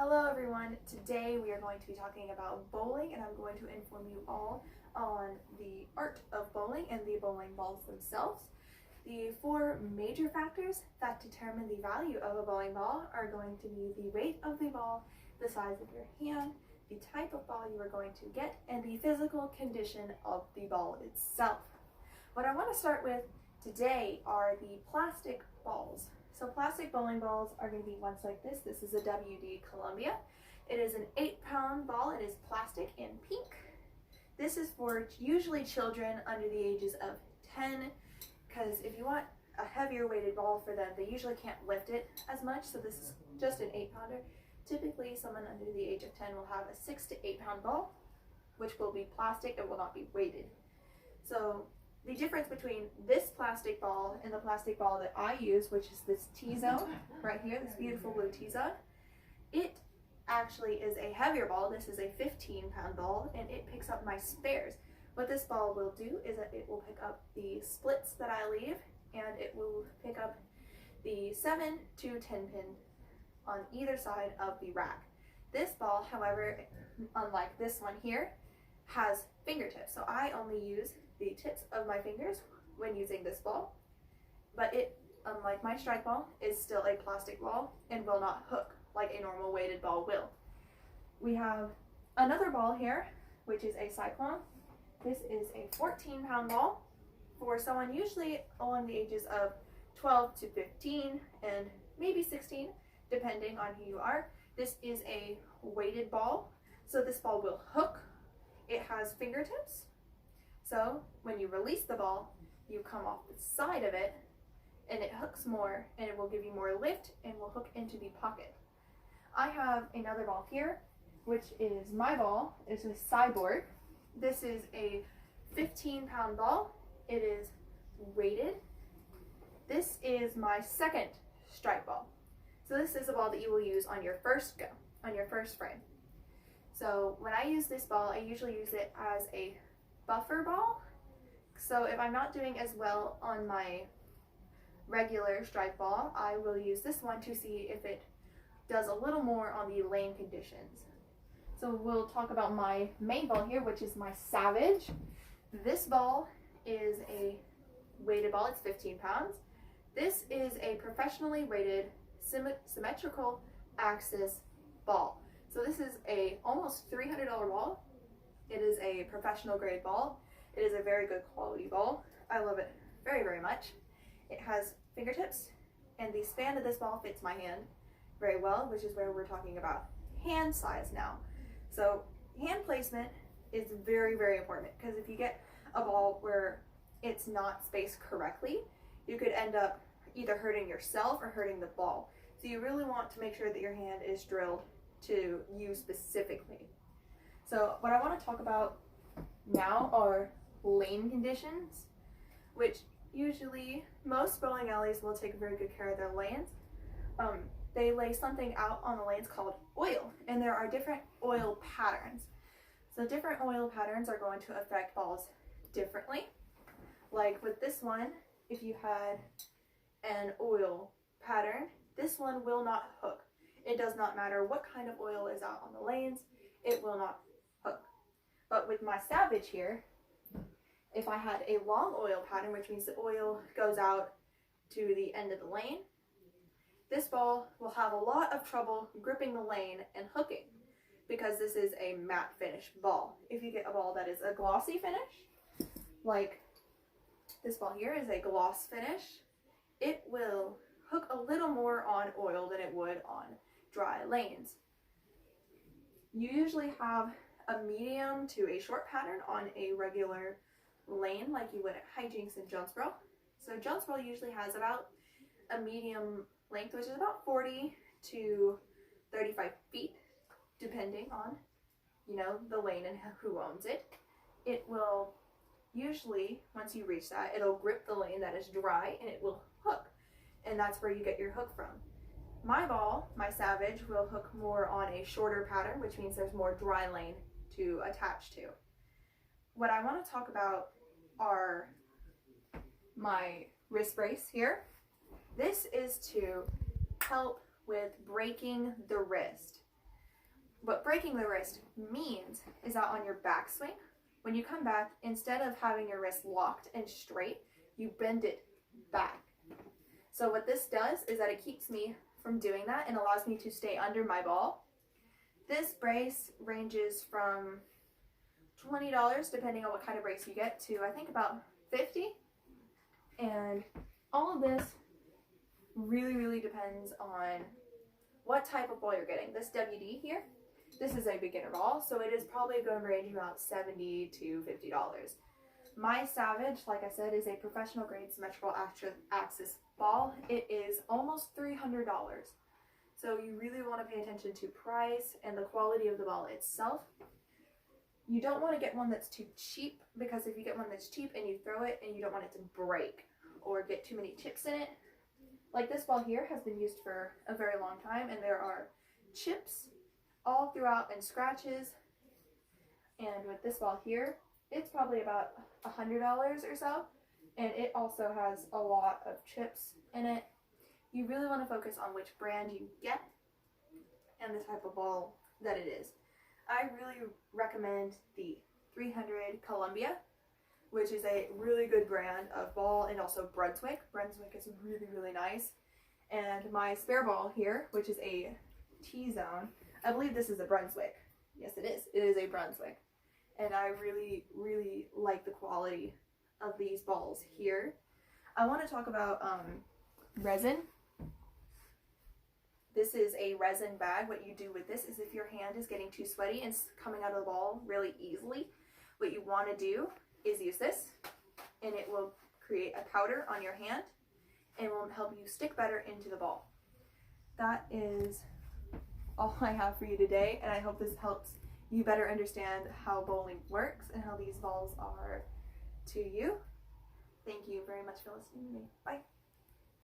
Hello everyone, today we are going to be talking about bowling and I'm going to inform you all on the art of bowling and the bowling balls themselves. The four major factors that determine the value of a bowling ball are going to be the weight of the ball, the size of your hand, the type of ball you are going to get, and the physical condition of the ball itself. What I want to start with today are the plastic balls. So plastic bowling balls are going to be ones like this. This is a WD Columbia. It is an 8-pound ball. It is plastic and pink. This is for usually children under the ages of 10, because if you want a heavier weighted ball for them, they usually can't lift it as much. So this is just an 8-pounder. Typically, someone under the age of 10 will have a 6 to 8-pound ball, which will be plastic and will not be weighted. So the difference between this plastic ball and the plastic ball that I use, which is this T-Zone right here, this beautiful blue T-Zone, it actually is a heavier ball. This is a 15-pound ball and it picks up my spares. What this ball will do is that it will pick up the splits that I leave and it will pick up the 7 to 10 pin on either side of the rack. This ball, however, unlike this one here, has fingertips. So I only use the tips of my fingers when using this ball, but it, unlike my strike ball, is still a plastic ball and will not hook like a normal weighted ball will. We have another ball here, which is a Cyclone. This is a 14-pound ball for someone usually along the ages of 12 to 15 and maybe 16, depending on who you are. This is a weighted ball, so this ball will hook. It has fingertips. So when you release the ball, you come off the side of it and it hooks more and it will give you more lift and will hook into the pocket. I have another ball here, which is my ball. It's a Cyborg. This is a 15-pound ball. It is weighted. This is my second strike ball. So this is a ball that you will use on your first go, on your first frame. So when I use this ball, I usually use it as a buffer ball. So if I'm not doing as well on my regular strike ball, I will use this one to see if it does a little more on the lane conditions. So we'll talk about my main ball here, which is my Savage. This ball is a weighted ball. It's 15 pounds. This is a professionally rated symmetrical axis ball. So this is a almost $300 ball. It is a professional grade ball. It is a very good quality ball. I love it very, very much. It has fingertips and the span of this ball fits my hand very well, which is where we're talking about hand size now. So hand placement is very, very important, because if you get a ball where it's not spaced correctly, you could end up either hurting yourself or hurting the ball. So you really want to make sure that your hand is drilled to you specifically. So what I want to talk about now are lane conditions, which usually most bowling alleys will take very good care of their lanes. They lay something out on the lanes called oil, and there are different oil patterns. So different oil patterns are going to affect balls differently. Like with this one, if you had an oil pattern, this one will not hook. It does not matter what kind of oil is out on the lanes, it will not hook. But with my Savage here, if I had a long oil pattern, which means the oil goes out to the end of the lane, this ball will have a lot of trouble gripping the lane and hooking, because this is a matte finish ball. If you get a ball that is a glossy finish, like this ball here is a gloss finish, it will hook a little more on oil than it would on dry lanes. You usually have a medium to a short pattern on a regular lane like you would at Hijinks and Jonesboro. So Jonesboro usually has about a medium length, which is about 40 to 35 feet, depending on, the lane and who owns it. It will usually, once you reach that, it'll grip the lane that is dry and it will hook. And that's where you get your hook from. My ball, my Savage, will hook more on a shorter pattern, which means there's more dry lane to attach to. What I want to talk about are my wrist brace here. This is to help with breaking the wrist. What breaking the wrist means is that on your backswing, when you come back, instead of having your wrist locked and straight, you bend it back. So what this does is that it keeps me from doing that and allows me to stay under my ball. This brace ranges from $20, depending on what kind of brace you get, to I think about $50. And all of this really depends on what type of ball you're getting. This WD here, this is a beginner ball, so it is probably going to range about $70 to $50. My Savage, like I said, is a professional grade symmetrical axis ball. It is almost $300. So you really want to pay attention to price and the quality of the ball itself. You don't want to get one that's too cheap, because if you get one that's cheap and you throw it and you don't want it to break or get too many chips in it. Like this ball here has been used for a very long time, and there are chips all throughout and scratches. And with this ball here, it's probably about $100 or so, and it also has a lot of chips in it. You really want to focus on which brand you get and the type of ball that it is. I really recommend the 300 Columbia, which is a really good brand of ball, and also Brunswick. Brunswick is really nice. And my spare ball here, which is a T-Zone, I believe this is a Brunswick. Yes, it is. It is a Brunswick. And I really like the quality of these balls here. I want to talk about resin. This is a resin bag. What you do with this is, if your hand is getting too sweaty and coming out of the ball really easily, what you want to do is use this, and it will create a powder on your hand and will help you stick better into the ball. That is all I have for you today, and I hope this helps you better understand how bowling works and how these balls are to you. Thank you very much for listening to me. Bye.